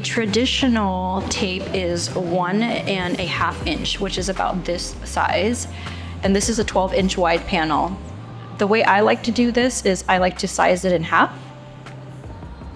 traditional tape is 1.5 inch, which is about this size. And this is a 12-inch wide panel. The way I like to do this is I like to size it in half,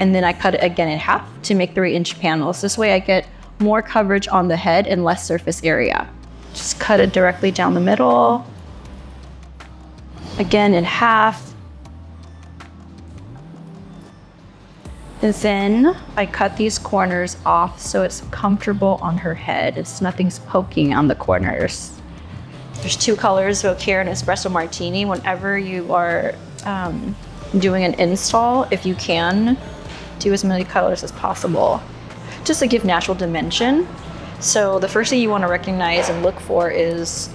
and then I cut it again in half to make 3-inch panels. This way I get more coverage on the head and less surface area. Just cut it directly down the middle. Again in half. And then I cut these corners off so it's comfortable on her head. Nothing's poking on the corners. There's 2 colors, Vocaire and Espresso Martini. Whenever you are doing an install, if you can, do as many colors as possible, just to give natural dimension. So the first thing you want to recognize and look for is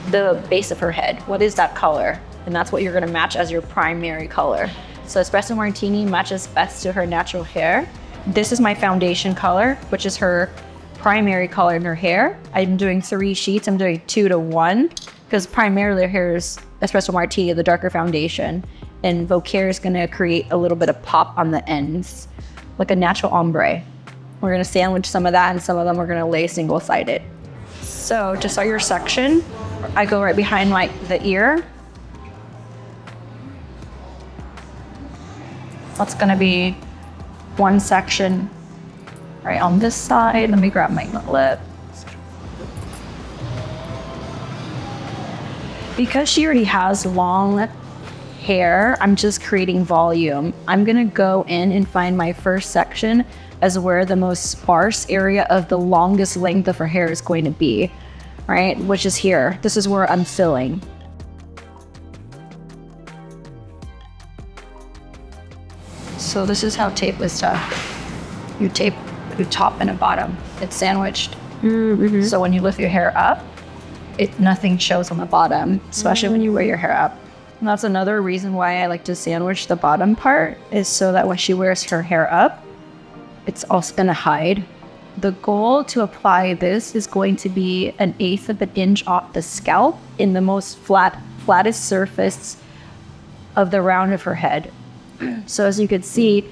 the base of her head. What is that color? And that's what you're going to match as your primary color. So Espresso Martini matches best to her natural hair. This is my foundation color, which is her primary color in her hair. I'm doing 3 sheets. I'm doing 2 to 1 because primarily her hair is Espresso Martini, the darker foundation, and Vocaire is going to create a little bit of pop on the ends, like a natural ombre. We're going to sandwich some of that, and some of them we're going to lay single-sided. So to start your section, I go right behind the ear. That's going to be one section right on this side. Let me grab my lip. Because she already has long hair, I'm just creating volume. I'm gonna go in and find my first section as where the most sparse area of the longest length of her hair is going to be, right? Which is here. This is where I'm filling. So this is how tape is done. You tape a top and a bottom. It's sandwiched. Mm-hmm. So when you lift your hair up, nothing shows on the bottom, especially when you wear your hair up. And that's another reason why I like to sandwich the bottom part, is so that when she wears her hair up, it's also gonna hide. The goal to apply this is going to be 1/8 of an inch off the scalp in the most flattest surface of the round of her head. So as you can see,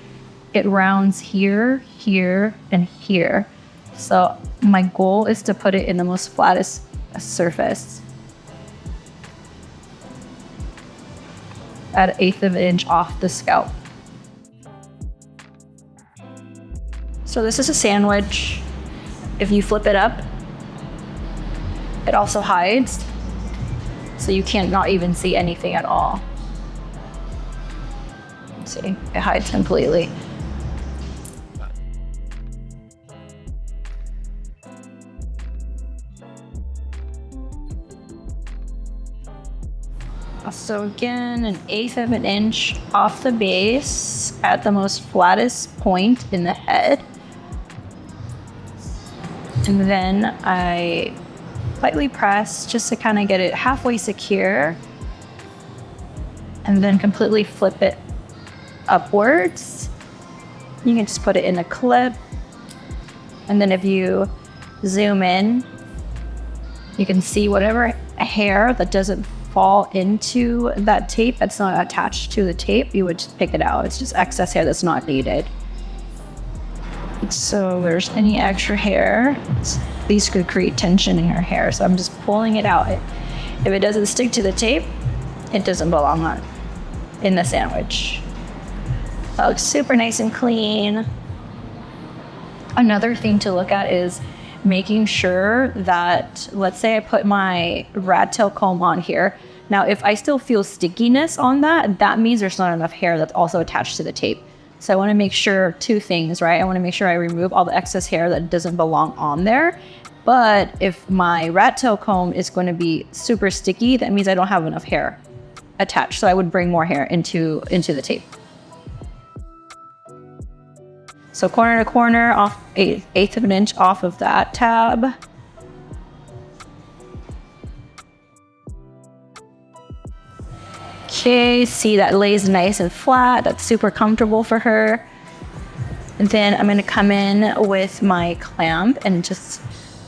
it rounds here, here, and here. So my goal is to put it in the most flattest surface at 1/8 of an inch off the scalp. So this is a sandwich. If you flip it up, it also hides, so you can't not even see anything at all. See, it hides completely. So again, 1/8 of an inch off the base at the most flattest point in the head. And then I lightly press just to kind of get it halfway secure, and then completely flip it upwards. You can just put it in a clip. And then if you zoom in, you can see whatever hair that doesn't fall into that tape, that's not attached to the tape, you would just pick it out. It's just excess hair that's not needed. So if there's any extra hair, these could create tension in your hair. So I'm just pulling it out. If it doesn't stick to the tape, it doesn't belong in the sandwich. That looks super nice and clean. Another thing to look at is making sure that, let's say I put my rat tail comb on here. Now, if I still feel stickiness on that, that means there's not enough hair that's also attached to the tape. So I want to make sure 2 things, right? I want to make sure I remove all the excess hair that doesn't belong on there. But if my rat tail comb is going to be super sticky, that means I don't have enough hair attached. So I would bring more hair into the tape. So corner to corner, off 1/8 of an inch off of that tab. Okay, see that lays nice and flat. That's super comfortable for her. And then I'm gonna come in with my clamp and just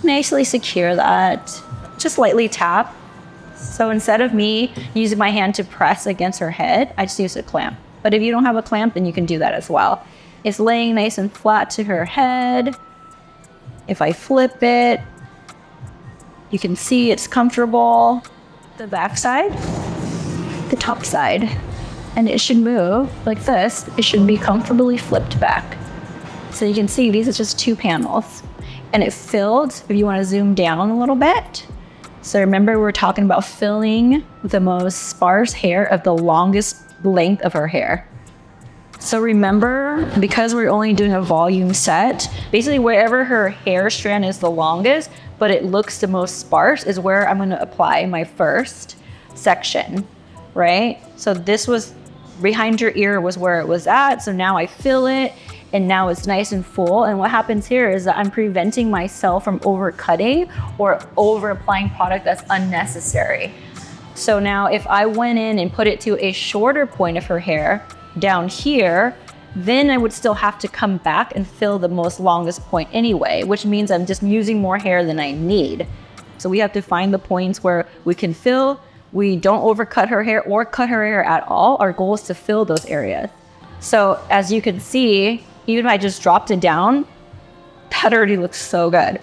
nicely secure that. Just lightly tap. So instead of me using my hand to press against her head, I just use a clamp. But if you don't have a clamp, then you can do that as well. It's laying nice and flat to her head. If I flip it, you can see it's comfortable. The back side, the top side, and it should move like this. It should be comfortably flipped back. So you can see these are just 2 panels, and it filled. If you want to zoom down a little bit. So remember, we're talking about filling the most sparse hair of the longest length of her hair. So remember, because we're only doing a volume set, basically wherever her hair strand is the longest, but it looks the most sparse, is where I'm gonna apply my first section, right? So this was behind your ear was where it was at. So now I fill it, and now it's nice and full. And what happens here is that I'm preventing myself from overcutting or over applying product that's unnecessary. So now if I went in and put it to a shorter point of her hair down here, then I would still have to come back and fill the most longest point anyway, which means I'm just using more hair than I need. So we have to find the points where we can fill, we don't overcut her hair or cut her hair at all. Our goal is to fill those areas. So as you can see, even if I just dropped it down, that already looks so good.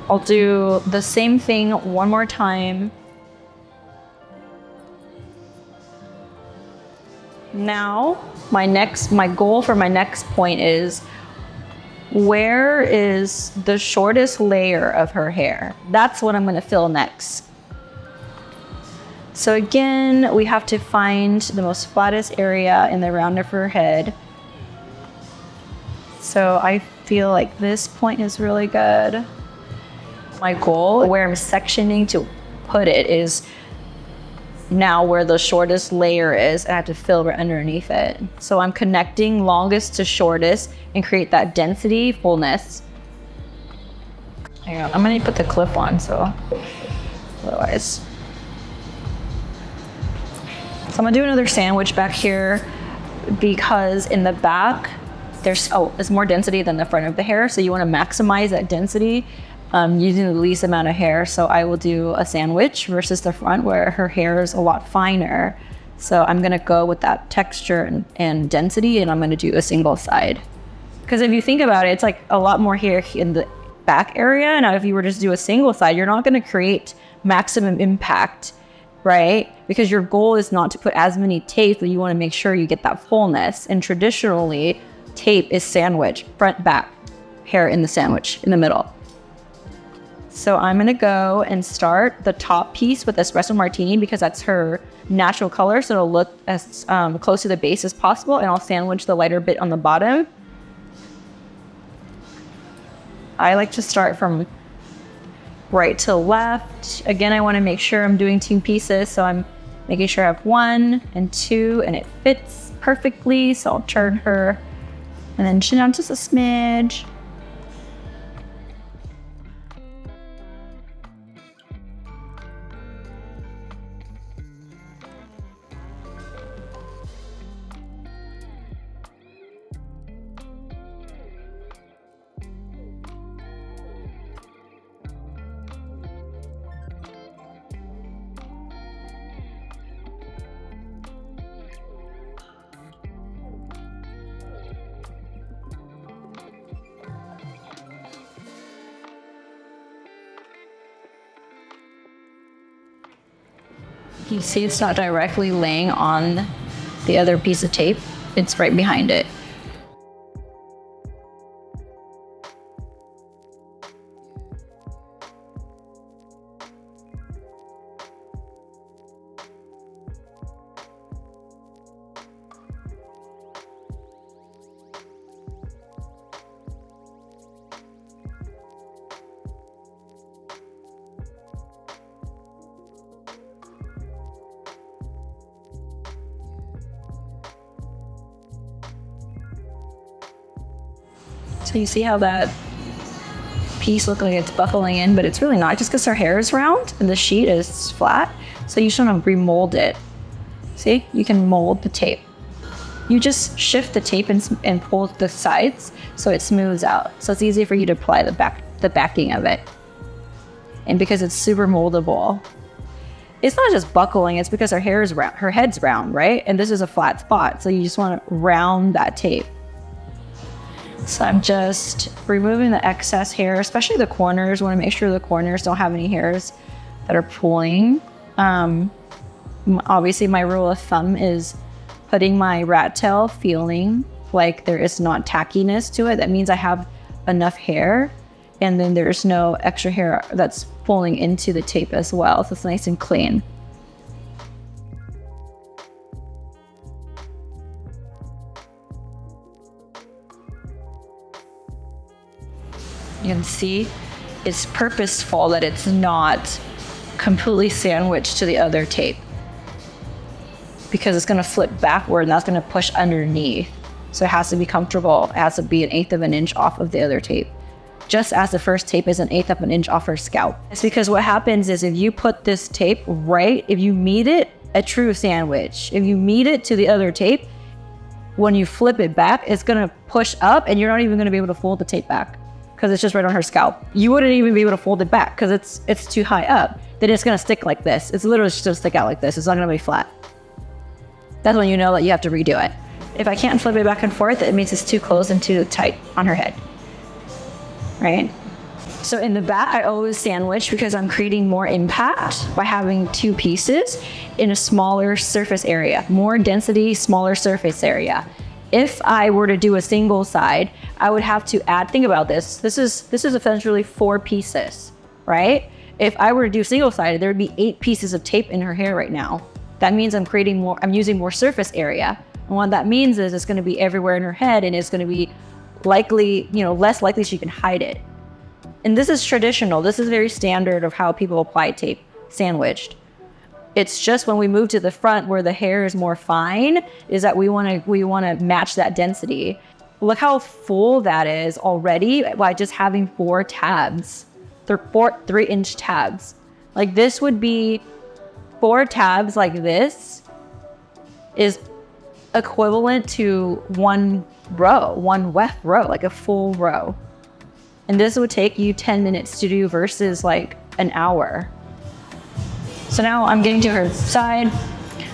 I'll do the same thing one more time. Now, my goal for my next point is, where is the shortest layer of her hair? That's what I'm gonna fill next. So again, we have to find the most flattest area in the round of her head. So I feel like this point is really good. My goal, where I'm sectioning to put it, is now where the shortest layer is, and I have to fill right underneath it. So I'm connecting longest to shortest and create that density, fullness. Hang on, I'm gonna put the clip on, so otherwise. So I'm gonna do another sandwich back here, because in the back, there's more density than the front of the hair. So you wanna maximize that density using the least amount of hair. So I will do a sandwich versus the front where her hair is a lot finer. So I'm gonna go with that texture and density, and I'm gonna do a single side. Because if you think about it, it's like a lot more hair in the back area. Now, if you were just do a single side, you're not gonna create maximum impact, right? Because your goal is not to put as many tapes, but you wanna make sure you get that fullness. And traditionally, tape is sandwich, front, back, hair in the sandwich, in the middle. So I'm gonna go and start the top piece with Espresso Martini, because that's her natural color, so it'll look as close to the base as possible, and I'll sandwich the lighter bit on the bottom. I like to start from right to left. Again, I wanna make sure I'm doing 2 pieces, so I'm making sure I have 1 and 2, and it fits perfectly, so I'll turn her, and then chin down just a smidge. You see it's not directly laying on the other piece of tape, it's right behind it. So you see how that piece looks like it's buckling in, but it's really not, just because her hair is round and the sheet is flat. So you shouldn't remold it. See, you can mold the tape. You just shift the tape and pull the sides so it smooths out. So it's easy for you to apply the backing of it. And because it's super moldable. it's not just buckling, it's because her hair is round, her head's round, right? And this is a flat spot. So you just want to round that tape. So I'm just removing the excess hair, especially the corners. Want to make sure the corners don't have any hairs that are pulling. Obviously my rule of thumb is putting my rat tail feeling like there is not tackiness to it. That means I have enough hair, and then there's no extra hair that's pulling into the tape as well. So it's nice and clean. You can see it's purposeful that it's not completely sandwiched to the other tape, because it's going to flip backward and that's going to push underneath. So it has to be comfortable. It has to be 1/8 of an inch off of the other tape, just as the first tape is 1/8 of an inch off her scalp. It's because what happens is if you put this tape right, if you meet it, a true sandwich, if you meet it to the other tape, when you flip it back, it's going to push up and you're not even going to be able to fold the tape back because it's just right on her scalp. You wouldn't even be able to fold it back because it's too high up. Then it's going to stick like this. It's literally just going to stick out like this. It's not going to be flat. That's when you know that you have to redo it. If I can't flip it back and forth, it means it's too close and too tight on her head, right? So in the back, I always sandwich because I'm creating more impact by having 2 pieces in a smaller surface area, more density, smaller surface area. If I were to do a single side, I would have to add, think about this. This is essentially 4 pieces, right? If I were to do single sided, there would be 8 pieces of tape in her hair right now. That means I'm using more surface area. And what that means is it's going to be everywhere in her head, and it's going to be likely, less likely she can hide it. And this is traditional. This is very standard of how people apply tape, sandwiched. It's just when we move to the front where the hair is more fine, is that we want to match that density. Look how full that is already by just having 4 tabs. They're 3-inch tabs. Like this would be 4 tabs like this is equivalent to 1 row, 1 Weft row, like a full row. And this would take you 10 minutes to do versus like an hour. So now I'm getting to her side.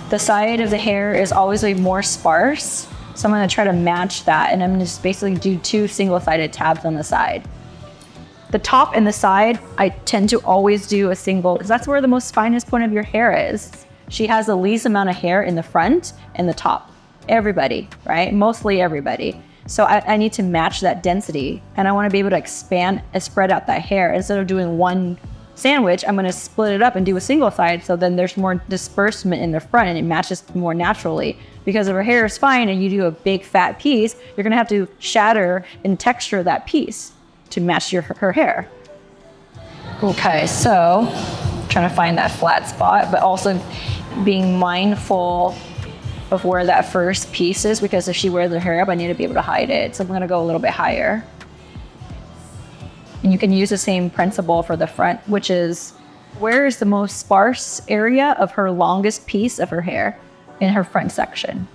The side of the hair is always like more sparse. So I'm gonna try to match that, and I'm gonna just basically do 2 single-sided tabs on the side. The top and the side, I tend to always do a single, because that's where the most finest point of your hair is. She has the least amount of hair in the front and the top. Everybody, right? Mostly everybody. So I need to match that density, and I want to be able to expand and spread out that hair. Instead of doing 1 sandwich, I'm going to split it up and do a single side, so then there's more disbursement in the front and it matches more naturally. Because if her hair is fine and you do a big fat piece, you're going to have to shatter and texture that piece to match her hair. Okay, so trying to find that flat spot, but also being mindful of where that first piece is, because if she wears her hair up, I need to be able to hide it. So I'm gonna go a little bit higher. And you can use the same principle for the front, which is where is the most sparse area of her longest piece of her hair in her front section.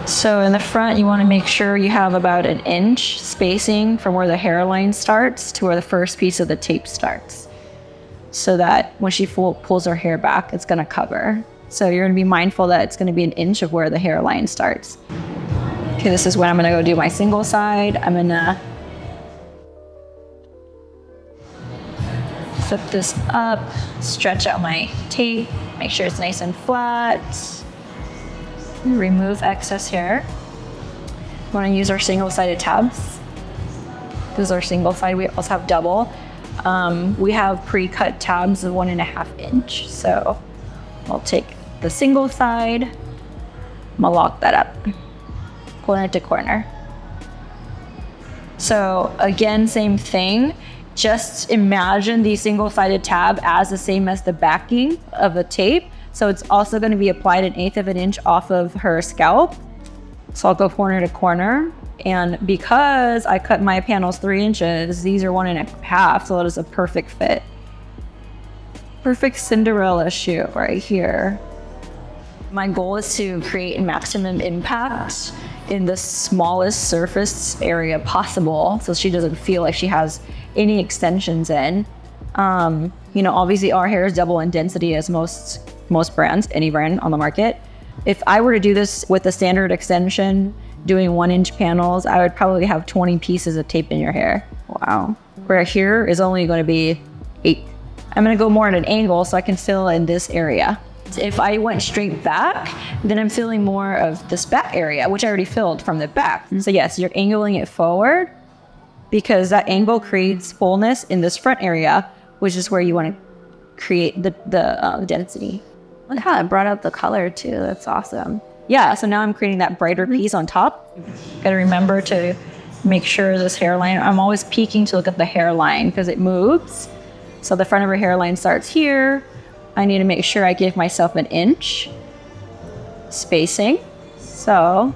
So in the front, you want to make sure you have about 1 inch spacing from where the hairline starts to where the first piece of the tape starts, so that when she pulls her hair back, it's going to cover. So you're going to be mindful that it's going to be 1 inch of where the hairline starts. Okay, this is when I'm going to go do my single side. I'm going to flip this up, stretch out my tape, make sure it's nice and flat. Remove excess hair. We want to use our single-sided tabs. This is our single side. We also have double. We have pre-cut tabs of 1.5 inch. So I'll take the single side. I'm gonna lock that up, corner to corner. So again, same thing. Just imagine the single-sided tab as the same as the backing of the tape. So it's also going to be applied 1/8 of an inch off of her scalp. So I'll go corner to corner. And because I cut my panels 3 inches, these are 1.5, so that is a perfect fit. Perfect Cinderella shoe right here. My goal is to create maximum impact in the smallest surface area possible, so she doesn't feel like she has any extensions in. Obviously our hair is double in density as most brands, any brand on the market. If I were to do this with a standard extension, doing 1-inch panels, I would probably have 20 pieces of tape in your hair. Wow. Where here is only going to be 8. I'm going to go more at an angle so I can fill in this area. If I went straight back, then I'm filling more of this back area, which I already filled from the back. So yes, you're angling it forward because that angle creates fullness in this front area, which is where you want to create the density. Look how it brought out the color too. That's awesome. Yeah, so now I'm creating that brighter piece on top. Gotta remember to make sure this hairline, I'm always peeking to look at the hairline because it moves. So the front of her hairline starts here. I need to make sure I give myself an inch spacing. So,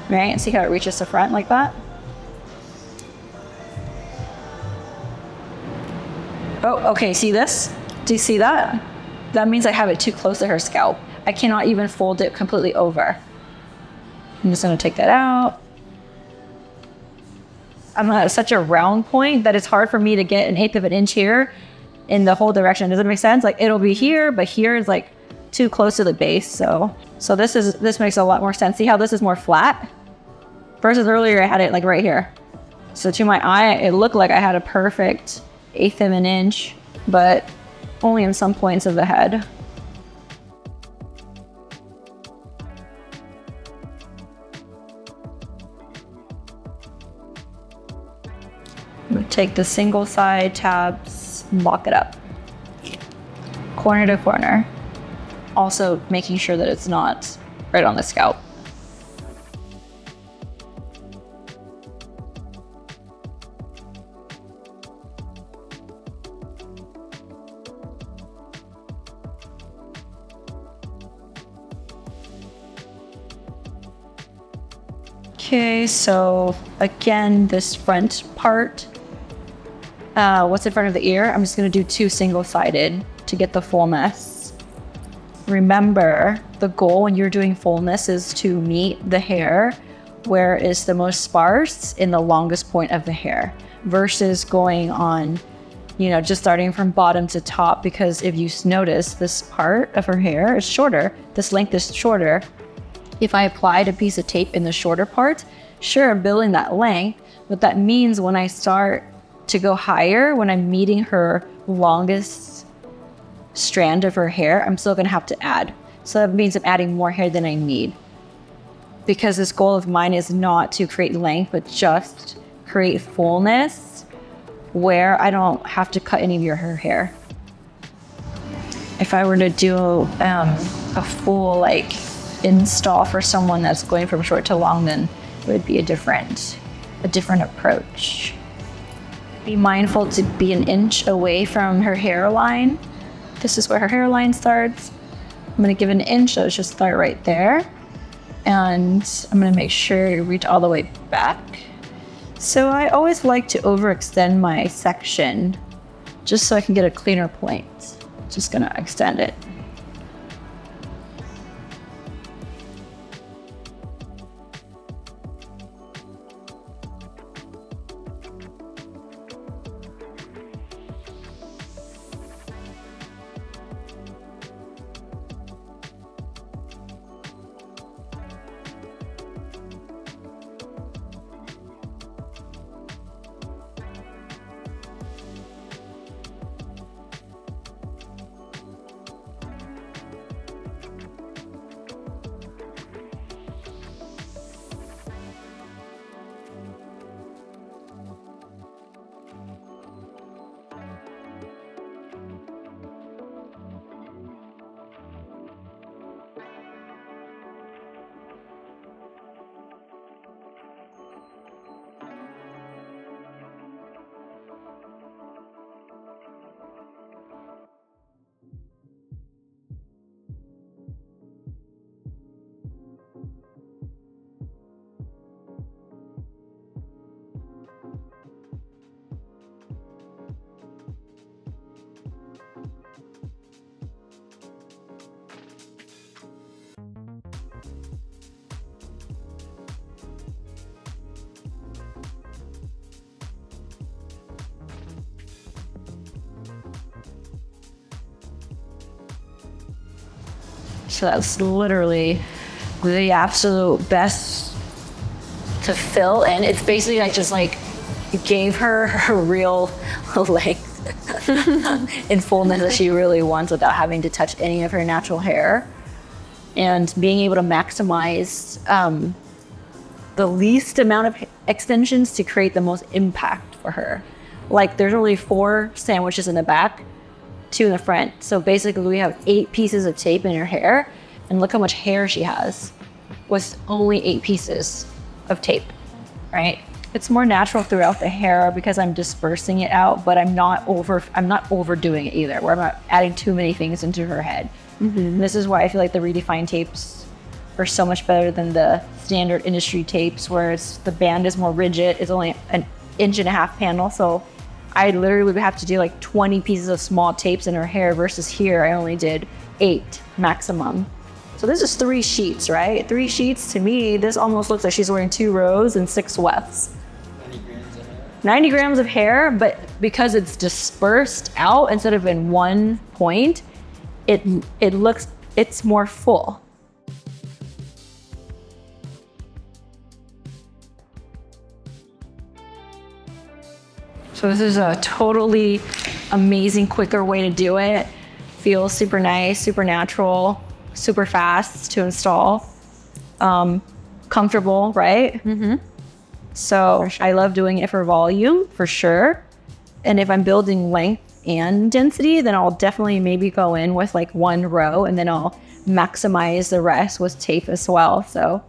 right, see how it reaches the front like that? Oh, okay, see this? Do you see that? That means I have it too close to her scalp. I cannot even fold it completely over. I'm just gonna take that out. I'm at such a round point that it's hard for me to get 1/8 of an inch here in the whole direction. Does it make sense? Like it'll be here, but here is like too close to the base. So this makes a lot more sense. See how this is more flat? Versus earlier I had it like right here. So to my eye, it looked like I had a perfect 1/8 of an inch, but only in some points of the head. I'm gonna take the single side tabs, lock it up. Corner to corner. Also making sure that it's not right on the scalp. Okay, so again, this front part, what's in front of the ear, I'm just gonna do 2 single-sided to get the fullness. Remember, the goal when you're doing fullness is to meet the hair where it's the most sparse in the longest point of the hair versus going on, just starting from bottom to top, because if you notice, this part of her hair is shorter, this length is shorter. If I applied a piece of tape in the shorter part, sure, I'm building that length, but that means when I start to go higher, when I'm meeting her longest strand of her hair, I'm still gonna have to add. So that means I'm adding more hair than I need. Because this goal of mine is not to create length, but just create fullness where I don't have to cut any of her hair. If I were to do a full install for someone that's going from short to long, then it would be a different approach. Be mindful to be 1 inch away from her hairline. This is where her hairline starts. I'm gonna give it 1 inch, so it's just start right there. And I'm gonna make sure you reach all the way back. So I always like to overextend my section just so I can get a cleaner point. Just gonna extend it. So that's literally the absolute best to fill in. It's basically like just like gave her her real length in fullness that she really wants without having to touch any of her natural hair, and being able to maximize the least amount of extensions to create the most impact for her. Like there's only 4 sandwiches in the back, 2 in the front. So basically we have 8 pieces of tape in her hair, and look how much hair she has with only 8 pieces of tape, right? It's more natural throughout the hair because I'm dispersing it out, but I'm not overdoing it either, where I'm not adding too many things into her head. Mm-hmm. This is why I feel like the redefined tapes are so much better than the standard industry tapes, where the band is more rigid. It's only an 1.5 inch panel, so I literally would have to do like 20 pieces of small tapes in her hair, versus here I only did 8 maximum. So this is 3 sheets, right? 3 sheets, to me, this almost looks like she's wearing 2 rows and 6 wefts. 90 grams of hair, but because it's dispersed out instead of in one point, it's more full. So this is a totally amazing, quicker way to do it. Feels super nice, super natural, super fast to install. Comfortable, right? Mm-hmm. So sure. I love doing it for volume, for sure. And if I'm building length and density, then I'll definitely maybe go in with like 1 row, and then I'll maximize the rest with tape as well. So